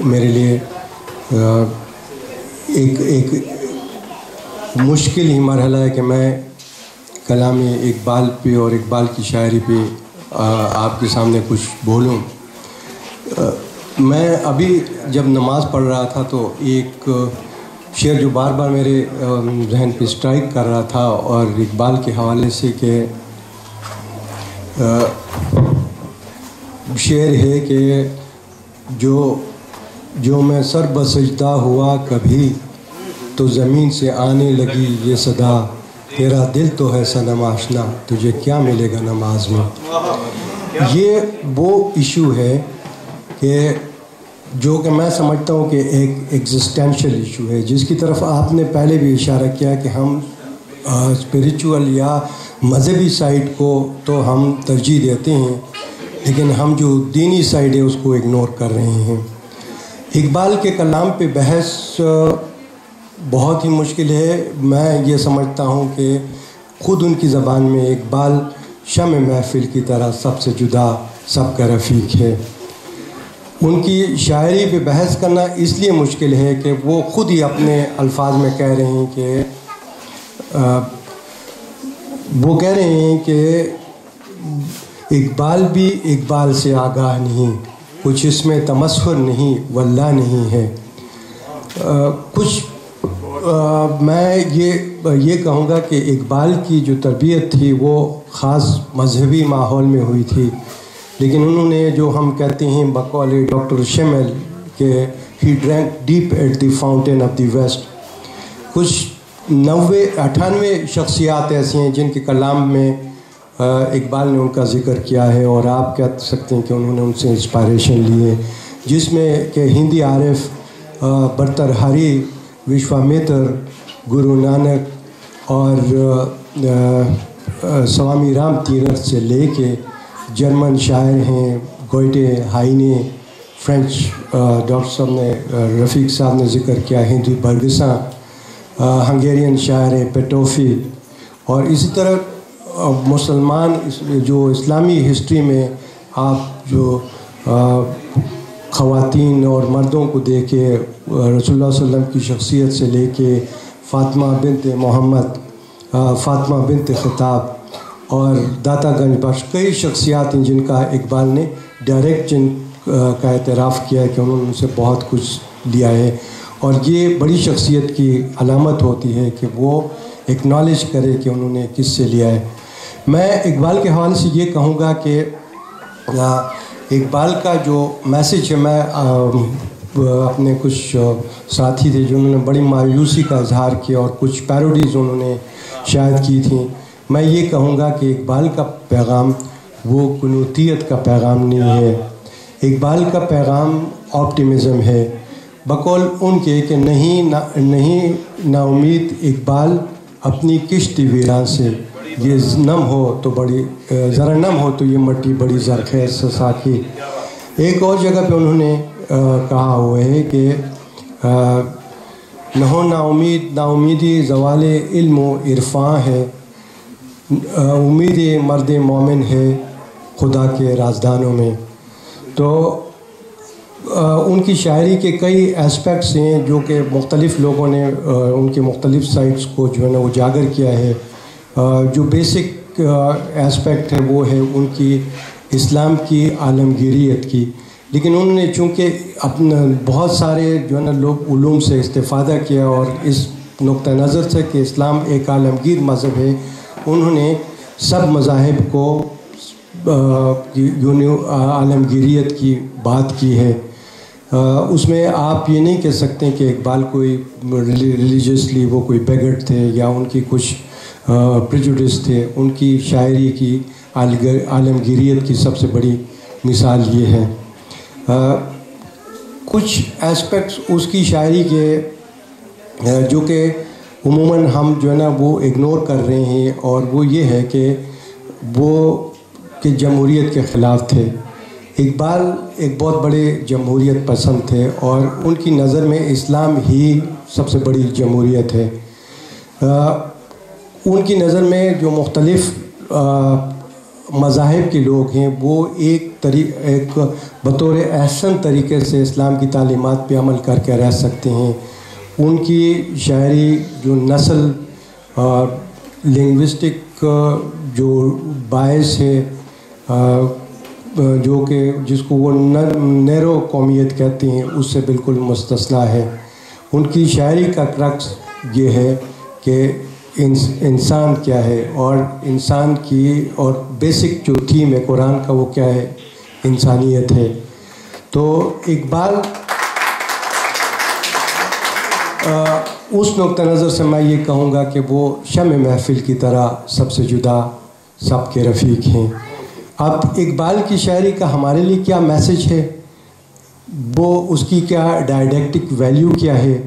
میرے لیے ایک مشکل ہی مرحلہ ہے کہ میں کلام اقبال پہ اور اقبال کی شاعری پہ آپ کے سامنے کچھ بولوں۔ میں ابھی جب نماز پڑھ رہا تھا تو ایک شعر جو بار بار میرے ذہن پہ اسٹرائک کر رہا تھا اور اقبال کے حوالے سے کہ شعر ہے کہ جو میں سر بسجدہ ہوا کبھی تو زمین سے آنے لگی یہ صدا، تیرا دل تو ہے صنم آشنا تجھے کیا ملے گا نماز میں۔ یہ وہ ایشو ہے کہ جو کہ میں سمجھتا ہوں کہ ایک ایگزسٹینشل ایشو ہے، جس کی طرف آپ نے پہلے بھی اشارہ کیا کہ ہم اسپریچول یا مذہبی سائڈ کو تو ہم ترجیح دیتے ہیں، لیکن ہم جو دینی سائڈ ہے اس کو اگنور کر رہے ہیں۔ اقبال کے کلام پہ بحث بہت ہی مشکل ہے۔ میں یہ سمجھتا ہوں کہ خود ان کی زبان میں اقبال شمع محفل کی طرح سب سے جدا، سب کا رفیق ہے. ان کی شاعری پہ بحث کرنا اس لیے مشکل ہے کہ وہ خود ہی اپنے الفاظ میں کہہ رہے ہیں کہ اقبال بھی اقبال سے آگاہ نہیں، کچھ اس میں تمسخر نہیں واللہ نہیں ہے. میں یہ کہوں گا کہ اقبال کی جو تربیت تھی وہ خاص مذہبی ماحول میں ہوئی تھی، لیکن انہوں نے جو ہم کہتے ہیں بقول ڈاکٹر شمل کہ he drank deep at the fountain of the west. کچھ 98 شخصیات ایسی ہیں جن کے کلام میں اقبال نے ان کا ذکر کیا ہے، اور آپ کہہ سکتے ہیں کہ انہوں نے ان سے انسپائریشن لی ہے، جس میں کہ ہندی عارف برترہاری، وشوامتر، گرو نانک اور سوامی رام تیرتھ سے لے کے جرمن شاعر ہیں گوئٹے، ہائینے، فرینچ ڈاکٹر صاحب نے رفیق صاحب نے ذکر کیا، ہندی برگساں، ہنگیرین شاعر ہیں پیٹوفی، اور اسی طرح مسلمان جو اسلامی ہسٹری میں آپ جو خواتین اور مردوں کو دیکھے، رسول اللہ صلی اللہ علیہ وسلم کی شخصیت سے لے کے فاطمہ بنت محمد، فاطمہ بنت خطاب اور داتا گنج بخش، کئی شخصیات ہیں جن کا اقبال نے ڈائریکٹ جن کا اعتراف کیا ہے کہ انہوں نے ان سے بہت کچھ لیا ہے. اور یہ بڑی شخصیت کی علامت ہوتی ہے کہ وہ ایکنالج کرے کہ انہوں نے کس سے لیا ہے. میں اقبال کے حوالے سے یہ کہوں گا کہ اقبال کا جو میسیج ہے، میں اپنے کچھ ساتھی تھے جنہوں نے بڑی مایوسی کا اظہار کیا اور کچھ پیروڈیز انہوں نے شاید کی تھیں. میں یہ کہوں گا کہ اقبال کا پیغام وہ قنوتیت کا پیغام نہیں ہے، اقبال کا پیغام آپٹیمزم ہے. بقول ان کے کہ نہیں نا امید اقبال اپنی کشتی ویران سے، یہ نم ہو تو بڑی ذرا نم ہو تو یہ مٹی بڑی زرخیر ساکی. ایک اور جگہ پہ انہوں نے کہا ہوا ہے کہ نہ ہو نا امیدی زوال علم و عرفاں ہے، امید مرد مومن ہے خدا کے رازدانوں میں. تو ان کی شاعری کے کئی اسپیکٹس ہیں جو کہ مختلف لوگوں نے ان کے مختلف سائٹس کو جو ہے نا اجاگر کیا ہے. جو بیسک اسپیکٹ ہے وہ ہے ان کی اسلام کی عالمگیریت کی، لیکن انہوں نے چونکہ اپنا بہت سارے جو ہے نا لوگ علوم سے استفادہ کیا اور اس نقطہ نظر سے کہ اسلام ایک عالمگیر مذہب ہے، انہوں نے سب مذاہب کو عالمگیریت کی بات کی ہے. اس میں آپ یہ نہیں کہہ سکتے کہ اقبال کوئی ریلیجیسلی وہ کوئی بیگٹ تھے یا ان کی کچھ پریجوڈس تھے. ان کی شاعری کی عالمگیریت کی سب سے بڑی مثال یہ ہے. کچھ اسپیکٹس اس کی شاعری کے جو کہ عموماً ہم جو ہے نا وہ اگنور کر رہے ہیں، اور وہ یہ ہے کہ وہ کہ جمہوریت کے خلاف تھے. اقبال ایک بہت بڑے جمہوریت پسند تھے اور ان کی نظر میں اسلام ہی سب سے بڑی جمہوریت ہے. ان کی نظر میں جو مختلف مذاہب کے لوگ ہیں وہ ایک بطور احسن طریقے سے اسلام کی تعلیمات پہ عمل کر کے رہ سکتے ہیں. ان کی شاعری جو نسل لنگوسٹک جو باعث ہے، جو کہ جس کو وہ نیرو قومیت کہتے ہیں، اس سے بالکل مستثنا ہے. ان کی شاعری کا کرکس یہ ہے کہ انسان کیا ہے، اور انسان کی اور بیسک جو تھیم ہے قرآن کا وہ کیا ہے، انسانیت ہے. تو اقبال اس نقطہ نظر سے میں یہ کہوں گا کہ وہ شمع محفل کی طرح سب سے جدا، سب کے رفیق ہیں. اب اقبال کی شاعری کا ہمارے لیے کیا میسیج ہے، وہ اس کی کیا ڈائیڈیکٹک ویلیو کیا ہے.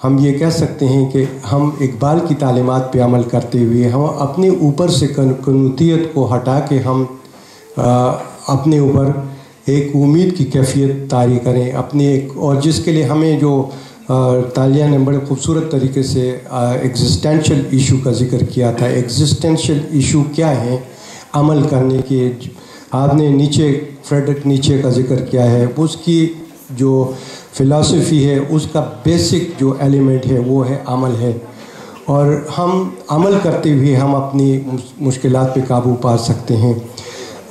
ہم یہ کہہ سکتے ہیں کہ ہم اقبال کی تعلیمات پہ عمل کرتے ہوئے ہم اپنے اوپر سے قنوتیت کو ہٹا کے ہم اپنے اوپر ایک امید کی کیفیت طاری کریں اپنی ایک، اور جس کے لیے ہمیں جو تالیہ نے بڑے خوبصورت طریقے سے ایگزسٹینشل ایشو کا ذکر کیا تھا. ایگزسٹینشل ایشو کیا ہیں عمل کرنے کے، آپ نے نیچے فریڈرک نیچے کا ذکر کیا ہے، اس کی جو فلاسفی ہے اس کا بیسک جو ایلیمنٹ ہے وہ ہے عمل ہے، اور ہم عمل کرتے ہوئے ہم اپنی مشکلات پہ قابو پا سکتے ہیں۔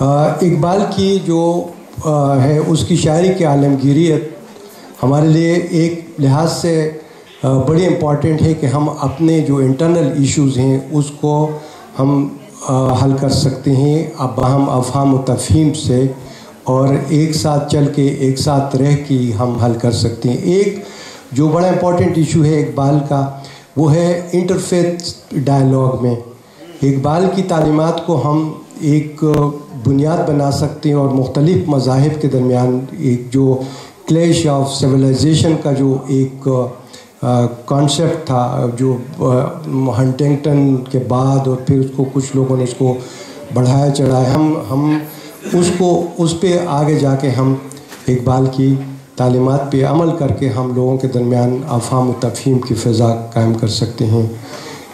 اقبال کی جو ہے اس کی شاعری کی عالمگیریت ہمارے لیے ایک لحاظ سے بڑی امپورٹنٹ ہے کہ ہم اپنے جو انٹرنل ایشوز ہیں اس کو ہم حل کر سکتے ہیں باہم افہام و تفہیم سے، اور ایک ساتھ چل کے ایک ساتھ رہ کے ہم حل کر سکتے ہیں۔ ایک جو بڑا امپورٹنٹ ایشو ہے اقبال کا وہ ہے انٹرفیتھ ڈائیلاگ میں۔ اقبال کی تعلیمات کو ہم ایک بنیاد بنا سکتے ہیں، اور مختلف مذاہب کے درمیان ایک جو کلیش آف سویلائزیشن کا جو ایک کانسیپٹ تھا، جو ہنٹنگٹن کے بعد اور پھر اس کو کچھ لوگوں نے اس کو بڑھایا چڑھایا، ہم اس پہ آگے جا کے ہم اقبال کی تعلیمات پہ عمل کر کے ہم لوگوں کے درمیان افہام و تفہیم کی فضا قائم کر سکتے ہیں۔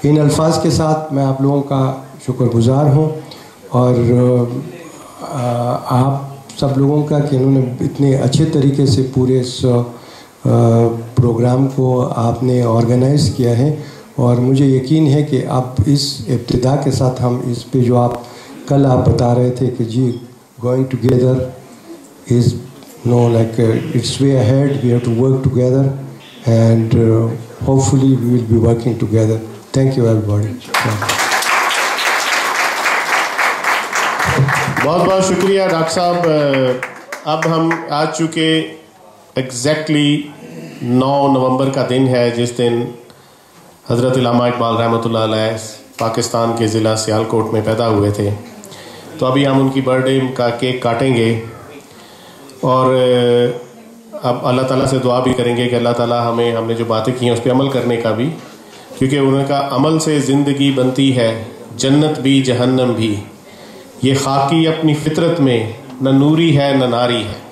ان الفاظ کے ساتھ میں آپ لوگوں کا شکر گزار ہوں، اور آپ سب لوگوں کا کہ انہوں نے اتنے اچھے طریقے سے پورے اس پروگرام کو آپ نے آرگنائز کیا ہے، اور مجھے یقین ہے کہ اب اس ابتدا کے ساتھ ہم اس پہ جو آپ کل بتا رہے تھے کہ جی going together is no like it's way ahead, we have to work together and hopefully we will be working together. Thank you everybody. بہت بہت شکریہ ڈاکٹر صاحب۔ اب ہم آج چونکہ ایگزیکٹلی 9 نومبر کا دن ہے جس دن حضرت علامہ اقبال رحمۃ اللہ علیہ پاکستان کے ضلع سیالکوٹ میں پیدا ہوئے تھے، تو ابھی ہم ان کی برتھ ڈے کا کیک کاٹیں گے، اور اب اللہ تعالیٰ سے دعا بھی کریں گے کہ اللہ تعالیٰ ہم نے جو باتیں کی ہیں اس پہ عمل کرنے کا بھی، کیونکہ انہوں نے کہا عمل سے زندگی بنتی ہے، جنت بھی جہنم بھی، یہ خاکی اپنی فطرت میں نہ نوری ہے نہ ناری ہے۔